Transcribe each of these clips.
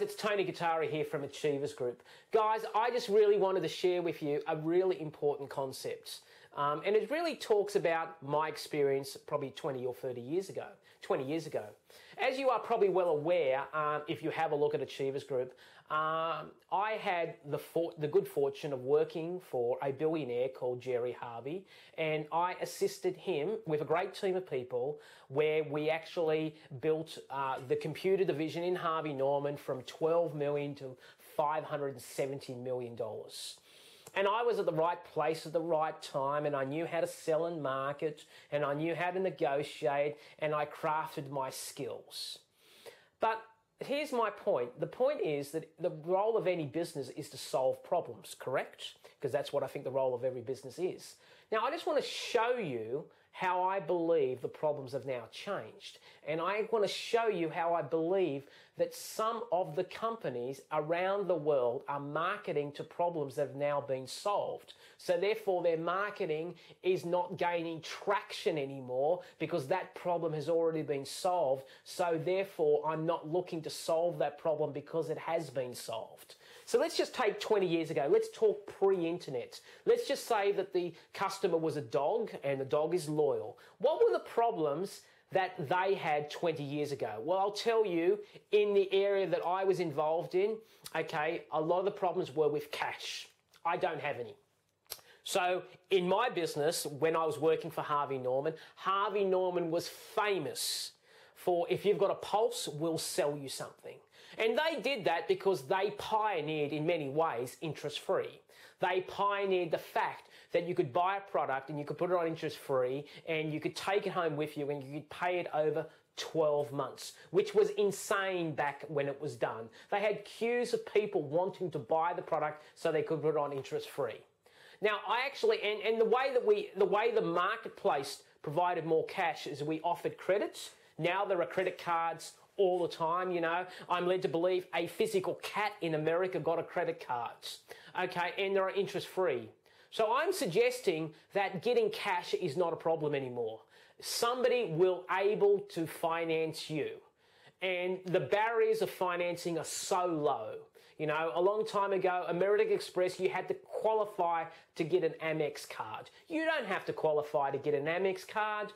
it's Tony Gattari here from Achievers Group. Guys, I just really wanted to share with you a really important concept. And it really talks about my experience probably 20 or 30 years ago, 20 years ago. As you are probably well aware, if you have a look at Achievers Group, I had the good fortune of working for a billionaire called Jerry Harvey, and I assisted him with a great team of people where we actually built the computer division in Harvey Norman from $12 million to $570 million. And I was at the right place at the right time, and I knew how to sell and market, and I knew how to negotiate, and I crafted my skills. But here's my point. The point is that the role of any business is to solve problems, correct? Because that's what I think the role of every business is. Now, I just want to show you how I believe the problems have now changed. And I want to show you how I believe that some of the companies around the world are marketing to problems that have now been solved. So therefore, their marketing is not gaining traction anymore because that problem has already been solved. So therefore, I'm not looking to solve that problem because it has been solved. So let's just take 20 years ago. Let's talk pre-internet. Let's just say that the customer was a dog and the dog is loyal. What were the problems that they had 20 years ago? Well, I'll tell you, in the area that I was involved in, okay, a lot of the problems were with cash. I don't have any. So in my business, when I was working for Harvey Norman was famous for, if you've got a pulse, we'll sell you something. And they did that because they pioneered, in many ways, interest-free. They pioneered the fact that you could buy a product and you could put it on interest-free and you could take it home with you and you could pay it over 12 months, which was insane back when it was done. They had queues of people wanting to buy the product so they could put it on interest-free. Now, I actually, and the way the marketplace provided more cash is we offered credits. Now there are credit cards all the time, you know. I'm led to believe a physical cat in America got a credit card. Okay, and there are interest-free. So I'm suggesting that getting cash is not a problem anymore. Somebody will able to finance you. And the barriers of financing are so low. You know, a long time ago, American Express, you had to qualify to get an Amex card. You don't have to qualify to get an Amex card.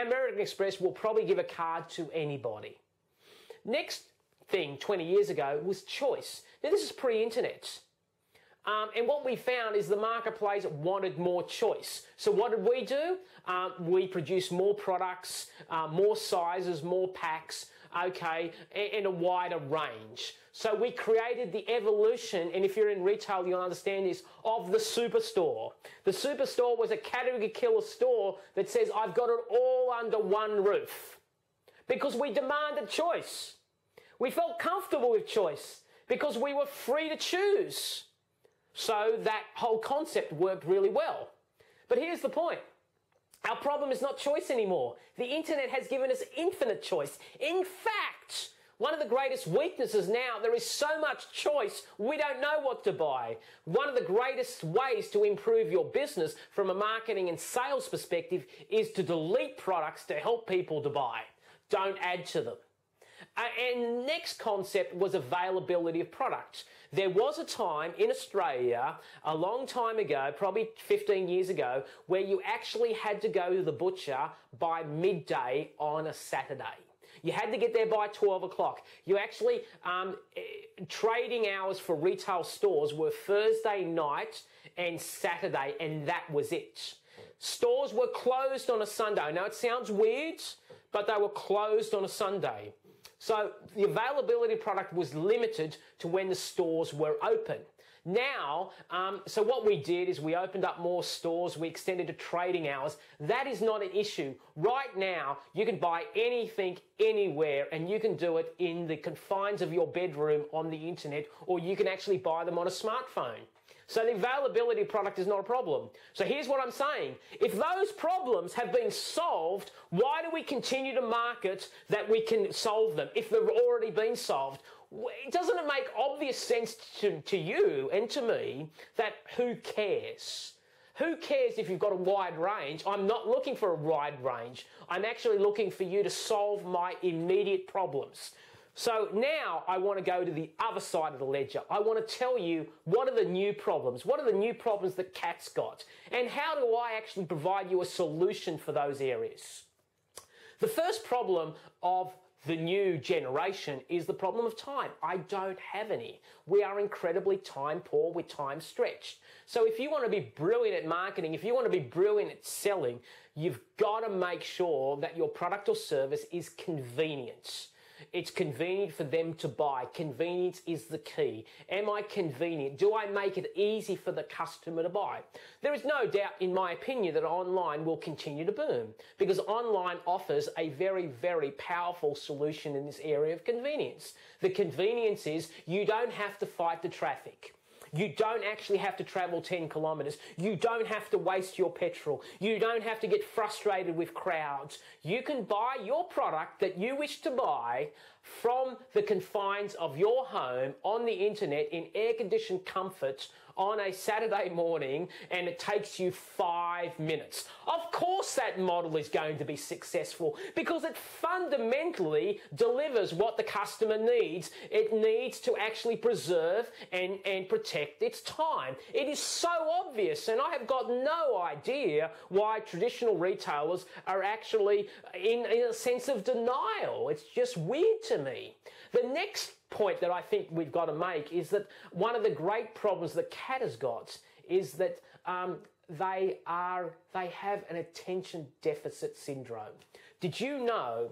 American Express will probably give a card to anybody. Next thing 20 years ago was choice. Now, this is pre-internet. And what we found is the marketplace wanted more choice. So what did we do? We produced more products, more sizes, more packs, okay, and a wider range. So we created the evolution, and if you're in retail, you'll understand this, of the superstore. The superstore was a category killer store that says, I've got it all under one roof. Because we demanded choice. We felt comfortable with choice because we were free to choose. So that whole concept worked really well. But here's the point. Our problem is not choice anymore. The internet has given us infinite choice. In fact, one of the greatest weaknesses now, there is so much choice, we don't know what to buy. One of the greatest ways to improve your business from a marketing and sales perspective is to delete products to help people to buy. Don't add to them. And next concept was availability of product. There was a time in Australia, a long time ago, probably 15 years ago, where you actually had to go to the butcher by midday on a Saturday. You had to get there by 12 o'clock. You actually, trading hours for retail stores were Thursday night and Saturday, and that was it. Stores were closed on a Sunday. Now, it sounds weird, but they were closed on a Sunday. So the availability of product was limited to when the stores were open. Now, so what we did is we opened up more stores, we extended the trading hours. That is not an issue. Right now, you can buy anything, anywhere, and you can do it in the confines of your bedroom on the internet, or you can actually buy them on a smartphone. So the availability of product is not a problem. So here's what I'm saying. If those problems have been solved, why do we continue to market that we can solve them if they've already been solved? Doesn't it make obvious sense to you and to me that who cares? Who cares if you've got a wide range? I'm not looking for a wide range. I'm actually looking for you to solve my immediate problems. So now I want to go to the other side of the ledger. I want to tell you what are the new problems? What are the new problems that CAT's got? And how do I actually provide you a solution for those areas? The first problem of the new generation is the problem of time. I don't have any. We are incredibly time poor, we're time stretched. So if you want to be brilliant at marketing, if you want to be brilliant at selling, you've got to make sure that your product or service is convenient. It's convenient for them to buy. Convenience is the key. Am I convenient? Do I make it easy for the customer to buy? There is no doubt, in my opinion, that online will continue to boom because online offers a very, very powerful solution in this area of convenience. The convenience is you don't have to fight the traffic. You don't actually have to travel 10 kilometres. You don't have to waste your petrol. You don't have to get frustrated with crowds. You can buy your product that you wish to buy from the confines of your home on the internet in air-conditioned comfort on a Saturday morning, and it takes you 5 minutes. Of course that model is going to be successful because it fundamentally delivers what the customer needs. It needs to actually preserve and protect its time. It is so obvious, and I have got no idea why traditional retailers are actually in a sense of denial. It's just weird to me. The next point that I think we've got to make is that one of the great problems that CAT has got is that they have an attention deficit syndrome. Did you know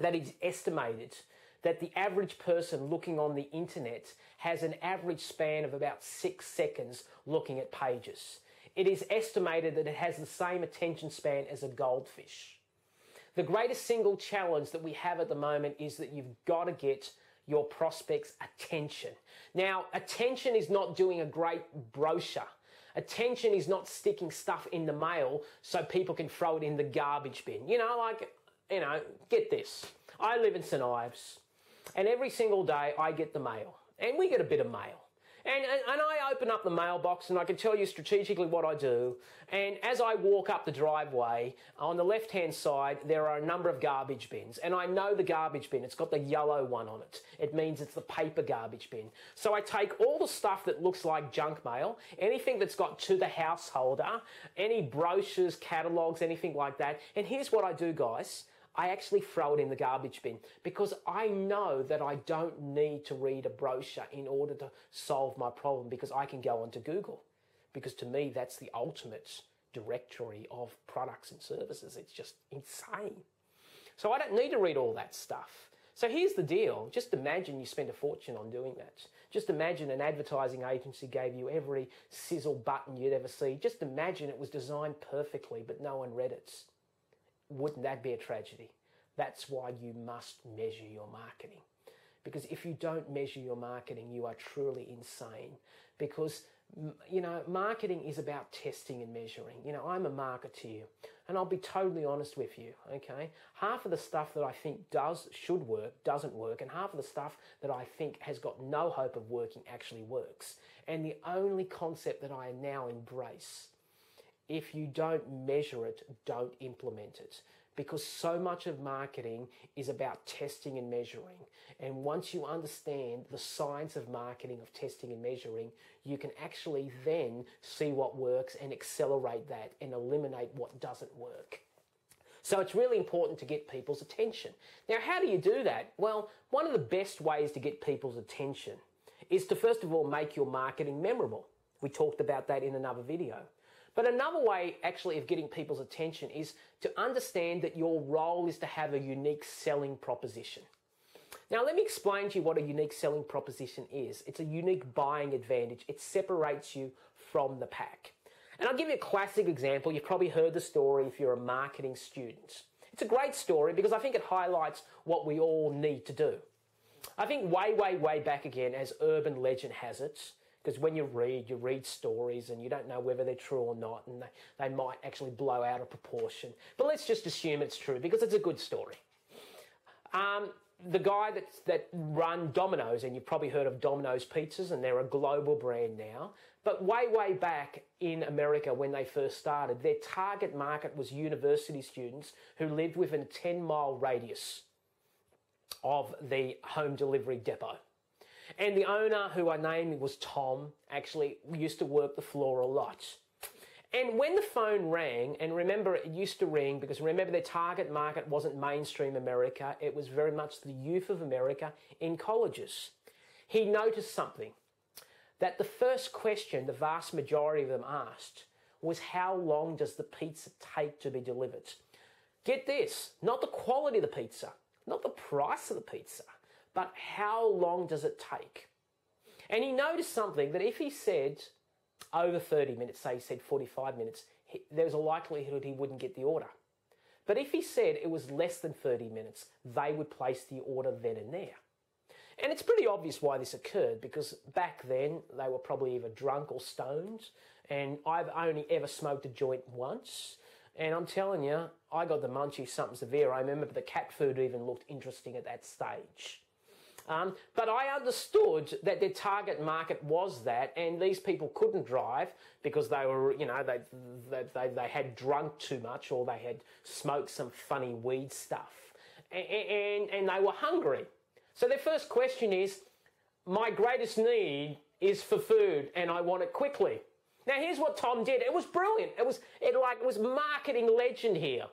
that it's estimated that the average person looking on the internet has an average span of about 6 seconds looking at pages? It is estimated that it has the same attention span as a goldfish. The greatest single challenge that we have at the moment is that you've got to get your prospects' attention. Now, attention is not doing a great brochure. Attention is not sticking stuff in the mail so people can throw it in the garbage bin. Get this. I live in St Ives, and every single day I get the mail, and we get a bit of mail. And I open up the mailbox and I can tell you strategically what I do. And as I walk up the driveway, on the left-hand side, there are a number of garbage bins. And I know the garbage bin. It's got the yellow one on it. It means it's the paper garbage bin. So I take all the stuff that looks like junk mail, anything that's got to the householder, any brochures, catalogues, anything like that. And here's what I do, guys. I actually throw it in the garbage bin because I know that I don't need to read a brochure in order to solve my problem because I can go onto Google. Because to me, that's the ultimate directory of products and services. It's just insane. So I don't need to read all that stuff. So here's the deal. Just imagine you spend a fortune on doing that. Just imagine an advertising agency gave you every sizzle button you'd ever see. Just imagine it was designed perfectly, but no one read it. Wouldn't that be a tragedy? That's why you must measure your marketing. Because if you don't measure your marketing, you are truly insane. Because, marketing is about testing and measuring. I'm a marketeer, and I'll be totally honest with you, okay? Half of the stuff that I think should work, doesn't work, and half of the stuff that I think has got no hope of working actually works. And the only concept that I now embrace, if you don't measure it, don't implement it. Because so much of marketing is about testing and measuring. And once you understand the science of marketing, of testing and measuring, you can actually then see what works and accelerate that and eliminate what doesn't work. So it's really important to get people's attention. Now, how do you do that? Well, one of the best ways to get people's attention is to, first of all, make your marketing memorable. We talked about that in another video. But another way actually of getting people's attention is to understand that your role is to have a unique selling proposition. Now let me explain to you what a unique selling proposition is. It's a unique buying advantage. It separates you from the pack. And I'll give you a classic example. You've probably heard the story if you're a marketing student. It's a great story because I think it highlights what we all need to do. I think way back again, as urban legend has it, because when you read stories and you don't know whether they're true or not, and they might actually blow out of proportion. But let's just assume it's true because it's a good story. The guy that run Domino's, and you've probably heard of Domino's pizzas, and they're a global brand now. But way back in America when they first started, their target market was university students who lived within a 10-mile radius of the home delivery depot. And the owner, who I named was Tom, actually used to work the floor a lot. And when the phone rang, and remember it used to ring because remember their target market wasn't mainstream America, it was very much the youth of America in colleges. He noticed something, that the first question the vast majority of them asked was how long does the pizza take to be delivered? Get this, not the quality of the pizza, not the price of the pizza, but how long does it take? And he noticed something, that if he said over 30 minutes, say he said 45 minutes, there was a likelihood he wouldn't get the order. But if he said it was less than 30 minutes, they would place the order then and there. And it's pretty obvious why this occurred, because back then they were probably either drunk or stoned, and I've only ever smoked a joint once. And I'm telling you, I got the munchies, something severe. I remember the cat food even looked interesting at that stage. But I understood that their target market was that, and these people couldn't drive because they were, you know, they had drunk too much or they had smoked some funny weed stuff, and they were hungry. So their first question is, my greatest need is for food and I want it quickly. Now here's what Tom did. It was brilliant. It was marketing legend here.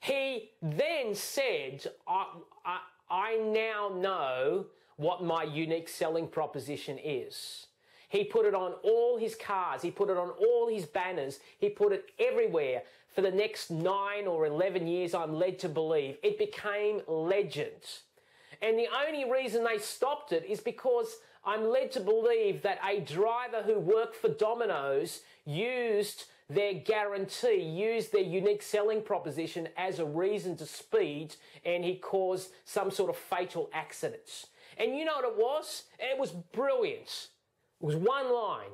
He then said, I now know what my unique selling proposition is. He put it on all his cars. He put it on all his banners. He put it everywhere. For the next 9 or 11 years, I'm led to believe, it became legend. And the only reason they stopped it is because I'm led to believe that a driver who worked for Domino's used their guarantee, used their unique selling proposition as a reason to speed, and he caused some sort of fatal accidents. And you know what it was? It was brilliant. It was one line.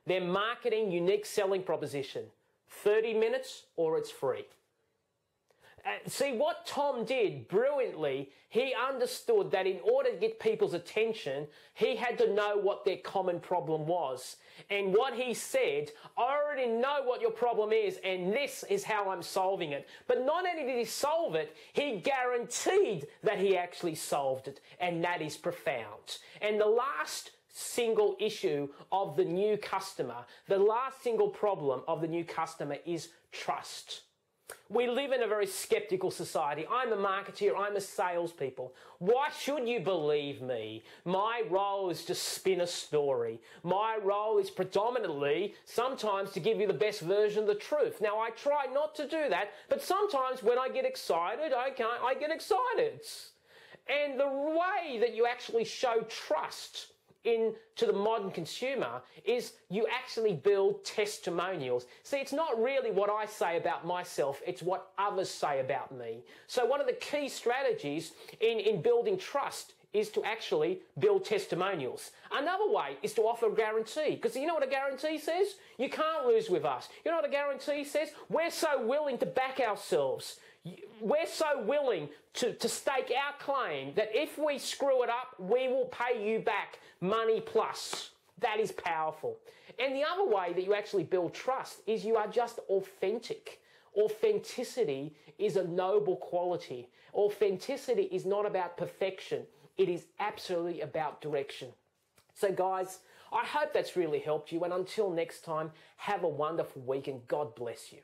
Their marketing unique selling proposition, 30 minutes or it's free. See, what Tom did brilliantly, he understood that in order to get people's attention, he had to know what their common problem was. And what he said, I already know what your problem is, and this is how I'm solving it. But not only did he solve it, he guaranteed that he actually solved it, and that is profound. And the last single issue of the new customer, the last single problem of the new customer is trust. We live in a very skeptical society. I'm a marketeer, I'm a salespeople. Why should you believe me? My role is to spin a story. My role is predominantly sometimes to give you the best version of the truth. Now, I try not to do that, but sometimes when I get excited, I get excited. And the way that you actually show trust to the modern consumer is you actually build testimonials. See, it's not really what I say about myself, it's what others say about me. So one of the key strategies in building trust is to actually build testimonials. Another way is to offer a guarantee, because you know what a guarantee says? You can't lose with us. You know what a guarantee says? We're so willing to back ourselves. We're so willing to stake our claim that if we screw it up, we will pay you back money plus. That is powerful. And the other way that you actually build trust is you are just authentic. Authenticity is a noble quality. Authenticity is not about perfection. It is absolutely about direction. So guys, I hope that's really helped you. And until next time, have a wonderful week and God bless you.